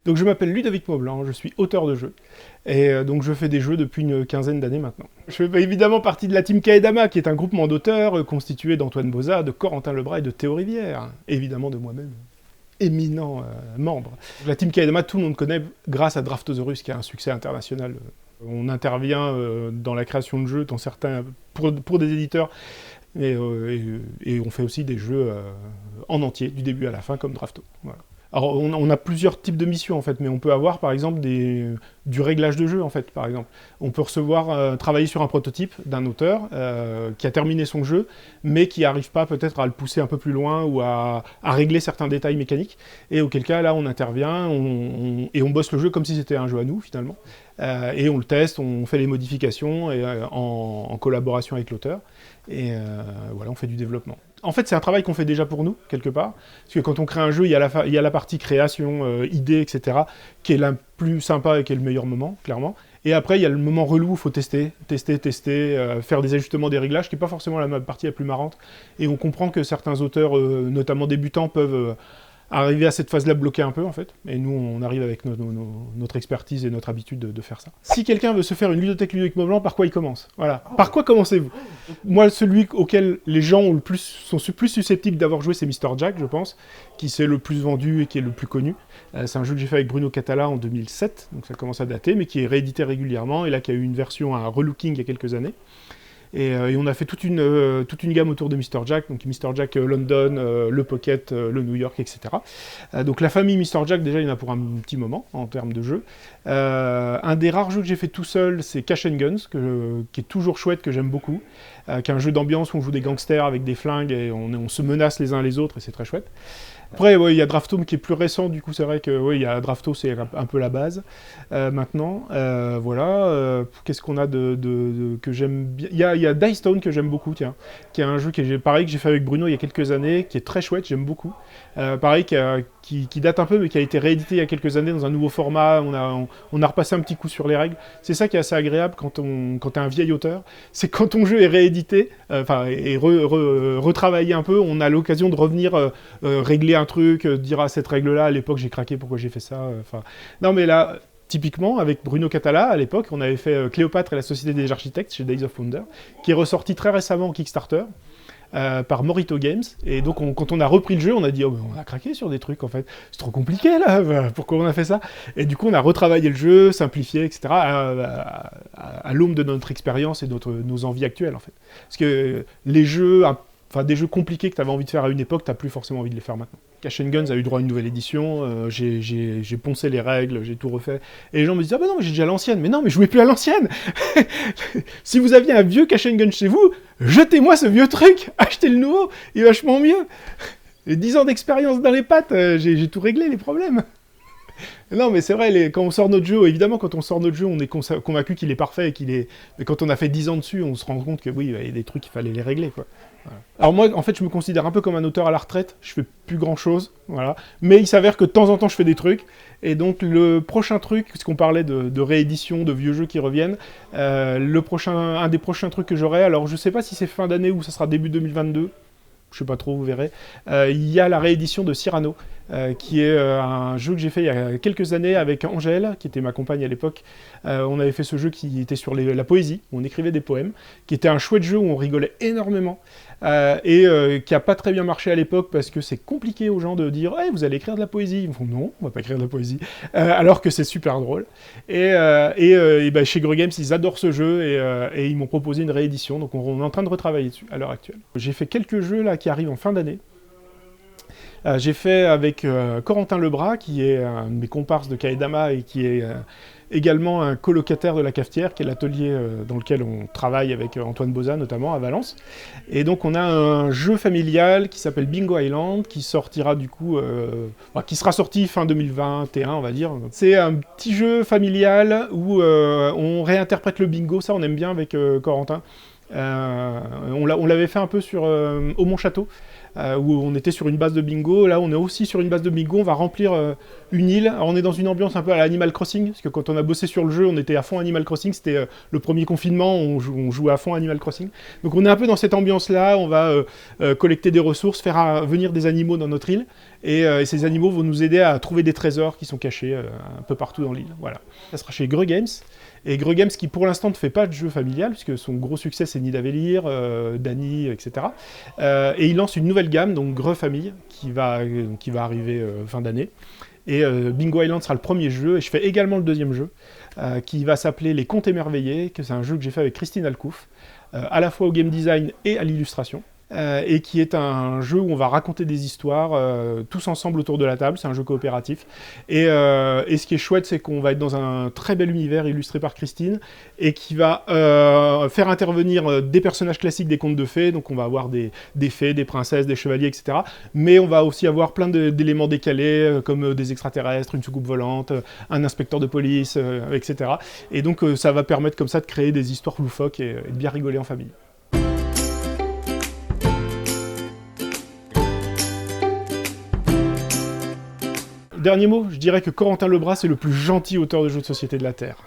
Donc je m'appelle Ludovic Maublanc, je suis auteur de jeux, et donc je fais des jeux depuis une quinzaine d'années maintenant. Je fais évidemment partie de la team Kaedama, qui est un groupement d'auteurs constitué d'Antoine Boza, de Corentin Lebras et de Théo Rivière, évidemment de moi-même, éminent membre. La team Kaedama, tout le monde connaît grâce à Draftosaurus, qui a un succès international. On intervient dans la création de jeux, dans certains, pour des éditeurs, et on fait aussi des jeux en entier, du début à la fin, comme Drafto. Voilà. Alors, on a plusieurs types de missions, en fait, mais on peut avoir, par exemple, du réglage de jeu, en fait, par exemple. On peut recevoir, travailler sur un prototype d'un auteur qui a terminé son jeu, mais qui n'arrive pas, peut-être, à le pousser un peu plus loin ou à régler certains détails mécaniques, et auquel cas, là, on intervient, et on bosse le jeu comme si c'était un jeu à nous, finalement. Et on le teste, on fait les modifications en collaboration avec l'auteur, et voilà, on fait du développement. En fait, c'est un travail qu'on fait déjà pour nous, quelque part, parce que quand on crée un jeu, il y a la partie création, idée, etc., qui est la plus sympa et qui est le meilleur moment, clairement. Et après, il y a le moment relou où il faut tester, faire des ajustements, des réglages, qui n'est pas forcément la partie la plus marrante. Et on comprend que certains auteurs, notamment débutants, peuvent arriver à cette phase-là bloquée un peu, en fait. Et nous, on arrive avec notre expertise et notre habitude de faire ça. Si quelqu'un veut se faire une ludothèque Ludovic Maublanc, par quoi il commence? Voilà. Par quoi commencez-vous? Moi, celui auquel les gens sont plus susceptibles d'avoir joué, c'est Mr. Jack, je pense, qui s'est le plus vendu et qui est le plus connu. C'est un jeu que j'ai fait avec Bruno Catala en 2007, donc ça commence à dater, mais qui est réédité régulièrement, et là, qui a eu une version, un relooking il y a quelques années. Et on a fait toute une gamme autour de Mr. Jack, donc Mr. Jack London, le Pocket, le New York, etc. Donc la famille Mr. Jack, déjà, il y en a pour un petit moment, en termes de jeux. Un des rares jeux que j'ai fait tout seul, c'est Cash and Guns, qui est toujours chouette, que j'aime beaucoup, qui est un jeu d'ambiance où on joue des gangsters avec des flingues, et on se menace les uns les autres, et c'est très chouette. Après, ouais, il y a Drafto qui est plus récent, du coup c'est vrai que il y a Drafto, c'est un peu la base maintenant. Voilà. Qu'est-ce qu'on a que j'aime bien? Il y a Dice Town que j'aime beaucoup, tiens, qui est un jeu pareil que j'ai fait avec Bruno il y a quelques années, qui est très chouette, j'aime beaucoup. Pareil, qui date un peu, mais qui a été réédité il y a quelques années dans un nouveau format. On a repassé un petit coup sur les règles. C'est ça qui est assez agréable quand t'es un vieil auteur, c'est quand ton jeu est réédité, et retravaillé un peu, on a l'occasion de revenir régler un truc, dire à cette règle-là, à l'époque j'ai craqué, pourquoi j'ai fait ça. Non mais là, typiquement, avec Bruno Catala, à l'époque, on avait fait Cléopâtre et la Société des Architectes chez Days of Wonder, qui est ressorti très récemment en Kickstarter. Par Morito Games, et donc quand on a repris le jeu, on a dit on a craqué sur des trucs en fait, c'est trop compliqué là, pourquoi on a fait ça? Et du coup on a retravaillé le jeu, simplifié, etc. à l'aune de notre expérience et de nos envies actuelles en fait. Parce que les jeux, des jeux compliqués que tu avais envie de faire à une époque, tu n'as plus forcément envie de les faire maintenant. Cash and Guns a eu droit à une nouvelle édition, j'ai poncé les règles, j'ai tout refait. Et les gens me disent « Ah bah non, mais j'ai déjà l'ancienne !» Mais non, mais jouez plus à l'ancienne. Si vous aviez un vieux Cash and Gun chez vous, jetez-moi ce vieux truc, achetez le nouveau, il est vachement mieux. Et 10 ans d'expérience dans les pattes, j'ai tout réglé, les problèmes. Non, mais c'est vrai, quand on sort notre jeu, évidemment, quand on sort notre jeu, on est convaincu qu'il est parfait, mais quand on a fait 10 ans dessus, on se rend compte que oui, il y a des trucs, il fallait les régler, quoi. Voilà. Alors moi, en fait, je me considère un peu comme un auteur à la retraite, je fais plus grand-chose, voilà. Mais il s'avère que de temps en temps, je fais des trucs, et donc le prochain truc, puisqu'on parlait de réédition, de vieux jeux qui reviennent, un des prochains trucs que j'aurai, alors je sais pas si c'est fin d'année ou ça sera début 2022, je sais pas trop, vous verrez, il y a la réédition de Cyrano, qui est un jeu que j'ai fait il y a quelques années avec Angèle, qui était ma compagne à l'époque. On avait fait ce jeu qui était sur la poésie, où on écrivait des poèmes, qui était un chouette jeu où on rigolait énormément, et qui a pas très bien marché à l'époque parce que c'est compliqué aux gens de dire hey, « vous allez écrire de la poésie ». Ils me font « non, on va pas écrire de la poésie », alors que c'est super drôle. Et chez Greux Games, ils adorent ce jeu, et ils m'ont proposé une réédition, donc on est en train de retravailler dessus à l'heure actuelle. J'ai fait quelques jeux là qui arrivent en fin d'année. J'ai fait avec Corentin Lebras, qui est un de mes comparses de Kaedama et qui est également un colocataire de la Cafetière, qui est l'atelier dans lequel on travaille avec Antoine Boza, notamment à Valence. Et donc on a un jeu familial qui s'appelle Bingo Island, qui sortira du coup, qui sera sorti fin 2021, on va dire. C'est un petit jeu familial où on réinterprète le bingo, ça on aime bien avec Corentin. On l'avait fait un peu sur Au Mont Château, où on était sur une base de bingo. Là, on est aussi sur une base de bingo, on va remplir une île. Alors, on est dans une ambiance un peu à l'Animal Crossing, parce que quand on a bossé sur le jeu, on était à fond Animal Crossing, c'était le premier confinement, on jouait à fond Animal Crossing. Donc on est un peu dans cette ambiance-là, on va collecter des ressources, faire venir des animaux dans notre île, et ces animaux vont nous aider à trouver des trésors qui sont cachés un peu partout dans l'île. Voilà. Ça sera chez Greux Games. Et Greux Games qui pour l'instant ne fait pas de jeu familial, puisque son gros succès c'est Nidavellir, Dany, etc. Et il lance une nouvelle gamme, donc Greux Famille, qui va arriver fin d'année. Et Bingo Island sera le premier jeu, et je fais également le deuxième jeu, qui va s'appeler Les Contes Émerveillés, que c'est un jeu que j'ai fait avec Christine Alcouf, à la fois au game design et à l'illustration. Et qui est un jeu où on va raconter des histoires tous ensemble autour de la table, c'est un jeu coopératif. Et ce qui est chouette, c'est qu'on va être dans un très bel univers illustré par Christine, et qui va faire intervenir des personnages classiques des contes de fées, donc on va avoir des fées, des princesses, des chevaliers, etc. Mais on va aussi avoir plein d'éléments décalés, comme des extraterrestres, une soucoupe volante, un inspecteur de police, etc. Et donc ça va permettre comme ça de créer des histoires loufoques et de bien rigoler en famille. Dernier mot, je dirais que Corentin Lebras est le plus gentil auteur de jeux de société de la Terre.